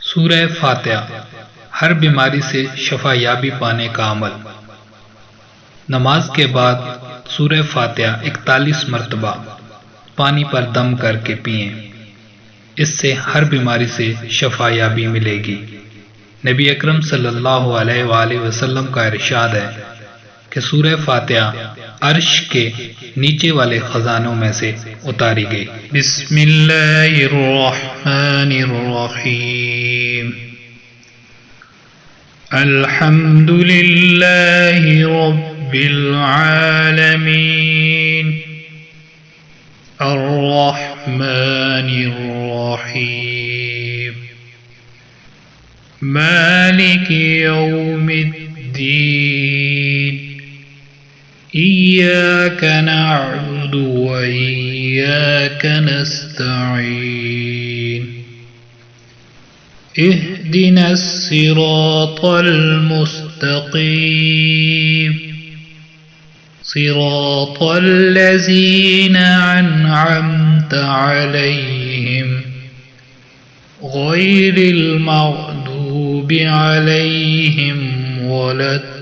सूरह फातिहा हर बीमारी से शफायाबी पाने का अमल। नमाज के बाद सूरह फातिहा 41 मरतबा पानी पर दम करके पिएं। इससे हर बीमारी से शफायाबी मिलेगी। नबी अकरम सल्लल्लाहु अलैहि वसल्लम का इरशाद है कि सूरह फातिहा अर्श के नीचे वाले खजानों में से उतारी गई। बिस्मिल्लाहिर्रहमानिर्रहीम। अल्हम्दुलिल्लाहि रब्बिल आलमीन अर्रहमानिर्रहीम मालिकि यौमिद्दीन इय्याक नअबुदु व इय्याक नस्तईन इहदिनस सिरातल मुस्तकीम सिरातल लज़ीना अनअमत अलैहिम गैरिल मग़दूबि अलैहिम वलद्दाल्लीन।